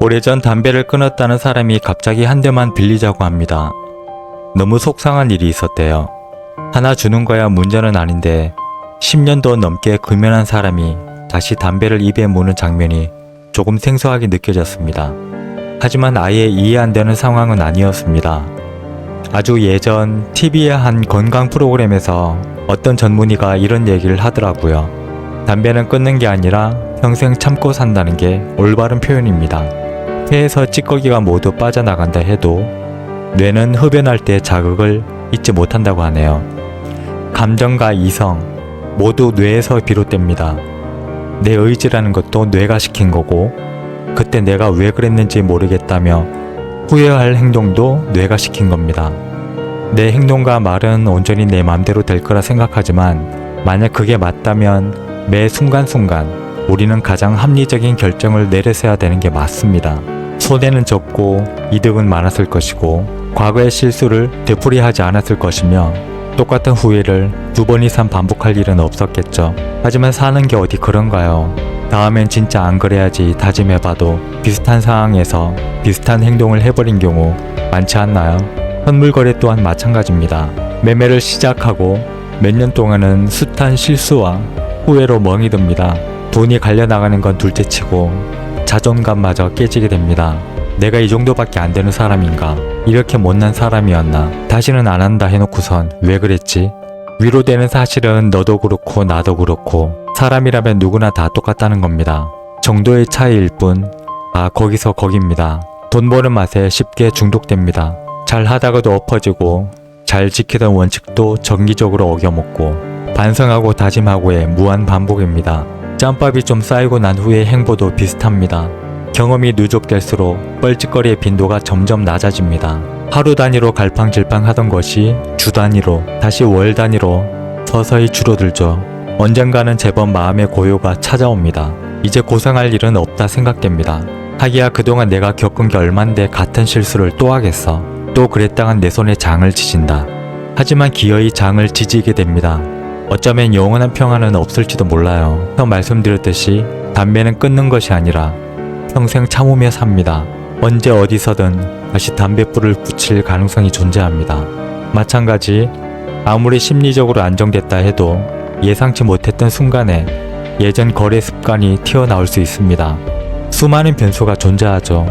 오래전 담배를 끊었다는 사람이 갑자기 한 대만 빌리자고 합니다. 너무 속상한 일이 있었대요. 하나 주는 거야 문제는 아닌데 10년도 넘게 금연한 사람이 다시 담배를 입에 무는 장면이 조금 생소하게 느껴졌습니다. 하지만 아예 이해 안 되는 상황은 아니었습니다. 아주 예전 TV의 한 건강 프로그램에서 어떤 전문의가 이런 얘기를 하더라고요. 담배는 끊는 게 아니라 평생 참고 산다는 게 올바른 표현입니다. 폐에서 찌꺼기가 모두 빠져나간다 해도 뇌는 흡연할 때 자극을 잊지 못한다고 하네요. 감정과 이성 모두 뇌에서 비롯됩니다. 내 의지라는 것도 뇌가 시킨 거고 그때 내가 왜 그랬는지 모르겠다며 후회할 행동도 뇌가 시킨 겁니다. 내 행동과 말은 온전히 내 맘대로 될 거라 생각하지만 만약 그게 맞다면 매 순간순간 우리는 가장 합리적인 결정을 내려서야 되는 게 맞습니다. 손해는 적고 이득은 많았을 것이고 과거의 실수를 되풀이하지 않았을 것이며 똑같은 후회를 2번 이상 반복할 일은 없었겠죠. 하지만 사는 게 어디 그런가요? 다음엔 진짜 안 그래야지 다짐해봐도 비슷한 상황에서 비슷한 행동을 해버린 경우 많지 않나요? 선물거래 또한 마찬가지입니다. 매매를 시작하고 몇 년 동안은 숱한 실수와 후회로 멍이 듭니다. 돈이 갈려나가는 건 둘째치고 자존감마저 깨지게 됩니다. 내가 이 정도밖에 안 되는 사람인가? 이렇게 못난 사람이었나? 다시는 안 한다 해놓고선 왜 그랬지? 위로되는 사실은 너도 그렇고 나도 그렇고 사람이라면 누구나 다 똑같다는 겁니다. 정도의 차이일 뿐 거기서 거기입니다. 돈 버는 맛에 쉽게 중독됩니다. 잘 하다가도 엎어지고 잘 지키던 원칙도 정기적으로 어겨먹고 반성하고 다짐하고의 무한 반복입니다. 짬밥이 좀 쌓이고 난 후의 행보도 비슷합니다. 경험이 누적될수록 뻘짓거리의 빈도가 점점 낮아집니다. 하루 단위로 갈팡질팡 하던 것이 주 단위로 다시 월 단위로 서서히 줄어들죠. 언젠가는 제법 마음의 고요가 찾아옵니다. 이제 고생할 일은 없다 생각됩니다. 하기야 그동안 내가 겪은 게 얼만데 같은 실수를 또 하겠어. 또 그랬다간 내 손에 장을 지진다. 하지만 기어이 장을 지지게 됩니다. 어쩌면 영원한 평화는 없을지도 몰라요. 더 말씀드렸듯이 담배는 끊는 것이 아니라 평생 참으며 삽니다. 언제 어디서든 다시 담뱃불을 붙일 가능성이 존재합니다. 마찬가지 아무리 심리적으로 안정됐다 해도 예상치 못했던 순간에 예전 거래 습관이 튀어나올 수 있습니다. 수많은 변수가 존재하죠.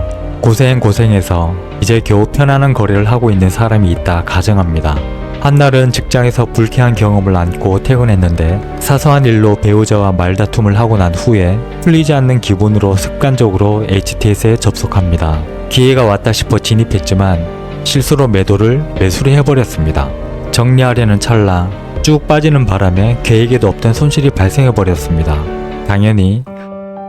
고생해서 이제 겨우 편안한 거래를 하고 있는 사람이 있다 가정합니다. 한날은 직장에서 불쾌한 경험을 안고 퇴근했는데 사소한 일로 배우자와 말다툼을 하고 난 후에 풀리지 않는 기분으로 습관적으로 HTS에 접속합니다. 기회가 왔다 싶어 진입했지만 실수로 매수를 해버렸습니다. 정리하려는 찰나 쭉 빠지는 바람에 계획에도 없던 손실이 발생해버렸습니다.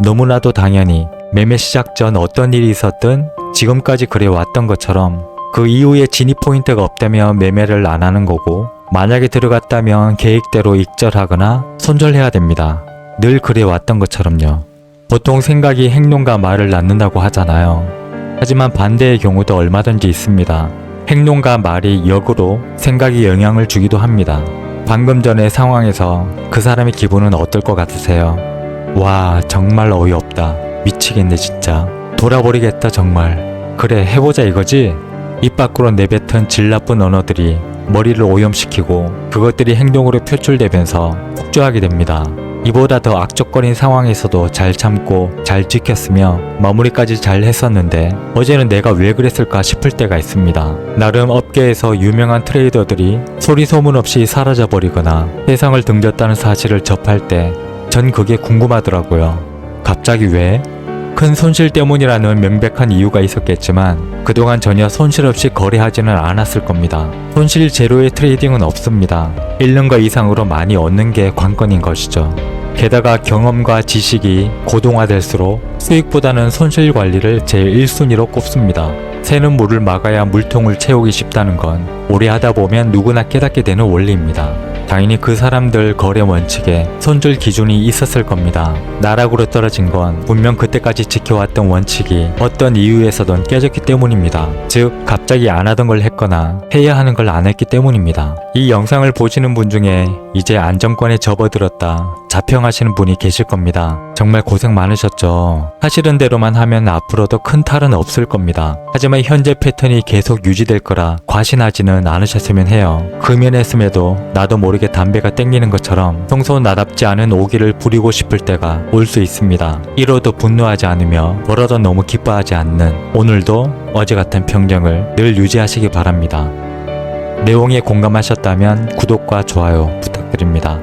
너무나도 당연히 매매 시작 전 어떤 일이 있었든 지금까지 그래왔던 것처럼 그 이후에 진입 포인트가 없다면 매매를 안 하는 거고 만약에 들어갔다면 계획대로 익절하거나 손절해야 됩니다. 늘 그래왔던 것처럼요. 보통 생각이 행동과 말을 낳는다고 하잖아요. 하지만 반대의 경우도 얼마든지 있습니다. 행동과 말이 역으로 생각에 영향을 주기도 합니다. 방금 전의 상황에서 그 사람의 기분은 어떨 것 같으세요? 와 정말 어이없다. 미치겠네 진짜. 돌아버리겠다 정말. 그래 해보자 이거지? 입 밖으로 내뱉은 질 나쁜 언어들이 머리를 오염시키고 그것들이 행동으로 표출되면서 폭주하게 됩니다. 이보다 더 악적거린 상황에서도 잘 참고 잘 지켰으며 마무리까지 잘 했었는데 어제는 내가 왜 그랬을까 싶을 때가 있습니다. 나름 업계에서 유명한 트레이더들이 소리 소문 없이 사라져버리거나 세상을 등졌다는 사실을 접할 때 전 그게 궁금하더라고요. 갑자기 왜? 큰 손실 때문이라는 명백한 이유가 있었겠지만 그동안 전혀 손실 없이 거래하지는 않았을 겁니다. 손실 제로의 트레이딩은 없습니다. 잃는 것 이상으로 많이 얻는 게 관건인 것이죠. 게다가 경험과 지식이 고동화될수록 수익보다는 손실 관리를 제일 1순위로 꼽습니다. 새는 물을 막아야 물통을 채우기 쉽다는 건 오래 하다 보면 누구나 깨닫게 되는 원리입니다. 당연히 그 사람들 거래 원칙에 손절 기준이 있었을 겁니다. 나락으로 떨어진 건 분명 그때까지 지켜왔던 원칙이 어떤 이유에서든 깨졌기 때문입니다. 즉 갑자기 안 하던 걸 했거나 해야 하는 걸 안 했기 때문입니다. 이 영상을 보시는 분 중에 이제 안정권에 접어들었다 자평하시는 분이 계실 겁니다. 정말 고생 많으셨죠. 하시던 대로만 하면 앞으로도 큰 탈은 없을 겁니다. 하지만 현재 패턴이 계속 유지될 거라 과신하지는 않으셨으면 해요. 금연했음에도 나도 모르게 담배가 땡기는 것처럼 평소 나답지 않은 오기를 부리고 싶을 때가 올 수 있습니다. 이로도 분노하지 않으며 뭐라도 너무 기뻐하지 않는 오늘도 어제 같은 평정을 늘 유지하시기 바랍니다. 내용에 공감하셨다면 구독과 좋아요 부탁드립니다.